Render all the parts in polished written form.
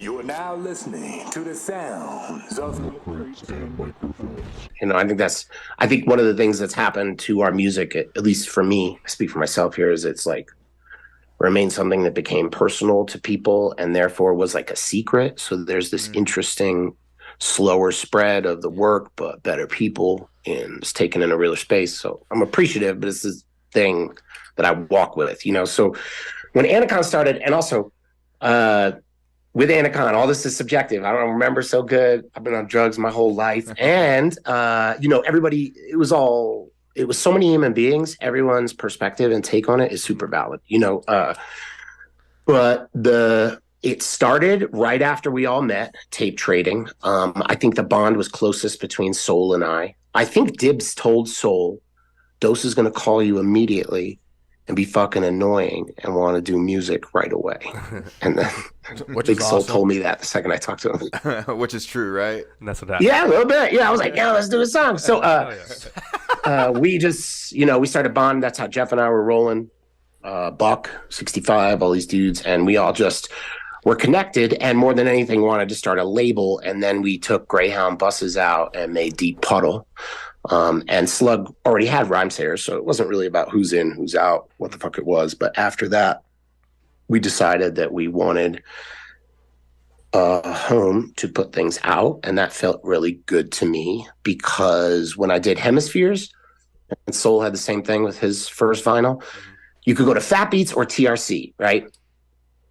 You are now listening to the sounds of Milkcrates Microphones. I think one of the things that's happened to our music, at least for me, I speak for myself here, is it's like remained something that became personal to people and therefore was like a secret. So there's this interesting, slower spread of the work, but better people, and it's taken in a realer space. So I'm appreciative, but it's this thing that I walk with, So when Anticon started, and also with Anticon, all this is subjective. I don't remember so good. I've been on drugs my whole life. And, everybody, it was so many human beings. Everyone's perspective and take on it is super valid, but it started right after we all met, tape trading. I think the bond was closest between Soul and I. I think Dibs told Soul, Dose is going to call you immediately and be fucking annoying and want to do music right away. And then Big Soul told me that the second I talked to him. Which is true, right? And that's what happened. Yeah, a little bit. Yeah, I was like, yeah, let's do a song. So we just, we started bonding. That's how Jeff and I were rolling. Buck, 65, all these dudes. And we all just were connected and more than anything wanted to start a label. And then we took Greyhound buses out and made Deep Puddle. And Slug already had Rhymesayers, so it wasn't really about who's in, who's out, what the fuck it was. But after that, we decided that we wanted a home to put things out, and that felt really good to me because when I did Hemispheres, and Soul had the same thing with his first vinyl, you could go to Fat Beats or TRC, right?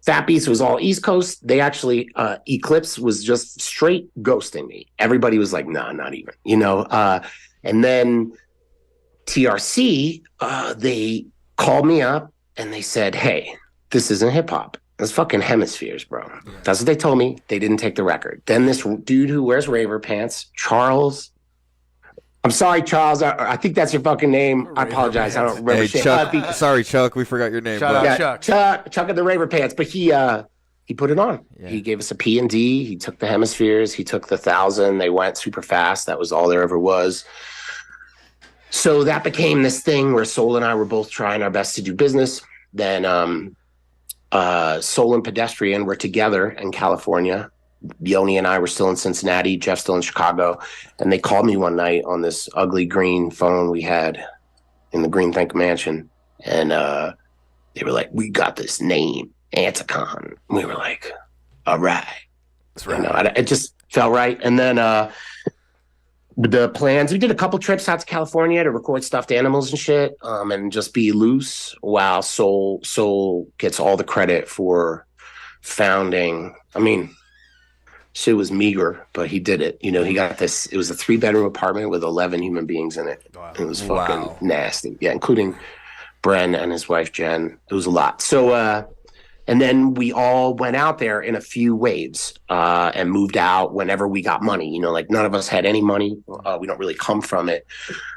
Fat Beats was all East Coast. They actually, Eclipse was just straight ghosting me. Everybody was like, nah, not even, and then TRC, they called me up and they said, hey, this isn't hip hop. It's fucking Hemispheres, bro. Yeah. That's what they told me. They didn't take the record. Then this dude who wears raver pants, Charles. I'm sorry, Charles. I think that's your fucking name. I apologize. I don't remember. Hey, shit. Chuck. Sorry, Chuck. We forgot your name. Shout out, Chuck. Chuck of the raver pants. But he put it on. Yeah. He gave us a P&D. He took the Hemispheres. He took the 1,000. They went super fast. That was all there ever was. So that became this thing where Soul and I were both trying our best to do business. Then Soul and Pedestrian were together in California. Yoni and I were still in Cincinnati. Jeff still in Chicago. And they called me one night on this ugly green phone we had in the Green Think Mansion. And they were like, we got this name, Anticon. And we were like, all right. That's right. It just felt right. And then the plans, we did a couple trips out to California to record stuffed animals and shit, and just be loose while Soul gets all the credit for founding. I mean, shit was meager, but he did it. He got this, it was a 3-bedroom apartment with 11 human beings in it. Wow. It was fucking nasty. Yeah, including Bren and his wife, Jen. It was a lot. So, and then we all went out there in a few waves and moved out whenever we got money. Like none of us had any money. We don't really come from it.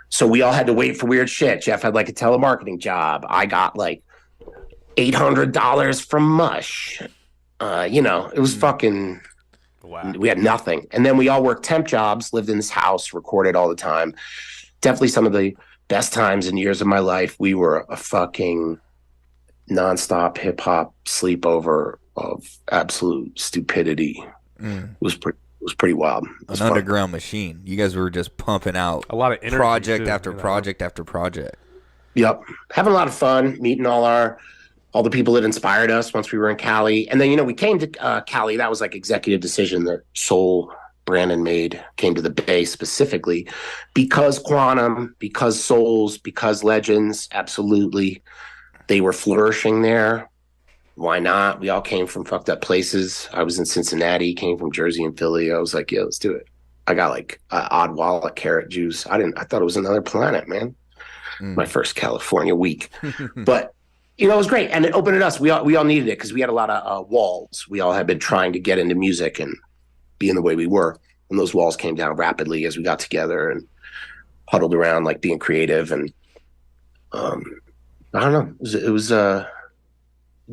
So we all had to wait for weird shit. Jeff had like a telemarketing job. I got like $800 from Mush. It was fucking, wow. We had nothing. And then we all worked temp jobs, lived in this house, recorded all the time. Definitely some of the best times and years of my life. We were a fucking nonstop hip hop sleepover of absolute stupidity. It was pretty wild. An underground machine. You guys were just pumping out a lot of energy project too, after project after project. Yep, having a lot of fun, meeting all the people that inspired us once we were in Cali, and then we came to Cali. That was like executive decision that Soul Brandon made. Came to the Bay specifically because Quantum, because Souls, because Legends. Absolutely. They were flourishing there. Why not? We all came from fucked up places. I was in Cincinnati, came from Jersey and Philly. I was like, yeah, let's do it. I got like odd wallet carrot juice. I thought it was another planet, man. My first California week. But, it was great. And it opened us. We all needed it because we had a lot of walls. We all had been trying to get into music and being the way we were. And those walls came down rapidly as we got together and huddled around like being creative. And I don't know. It was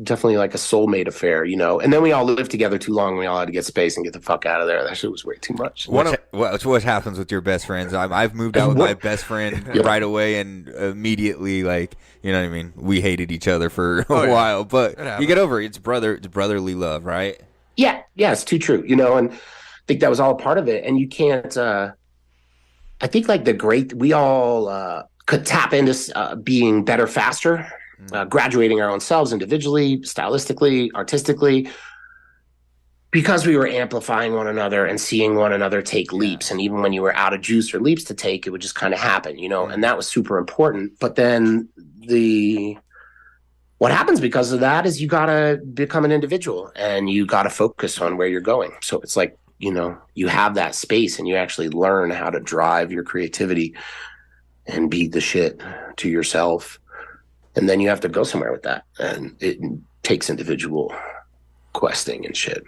definitely like a soulmate affair, And then we all lived together too long. We all had to get space and get the fuck out of there. That shit was way too much. What happens with your best friends? I've moved out with my best friend right away, and immediately, like, you know what I mean? We hated each other for a while, but you get over it. It's brotherly love, right? Yeah, it's too true. And I think that was all a part of it. And you can't. I think like we all could tap into being better faster, graduating our own selves individually, stylistically, artistically, because we were amplifying one another and seeing one another take leaps. And even when you were out of juice or leaps to take, it would just kind of happen, and that was super important. But then what happens because of that is you got to become an individual and you got to focus on where you're going. So it's like, you have that space and you actually learn how to drive your creativity and be the shit to yourself. And then you have to go somewhere with that. And it takes individual questing and shit.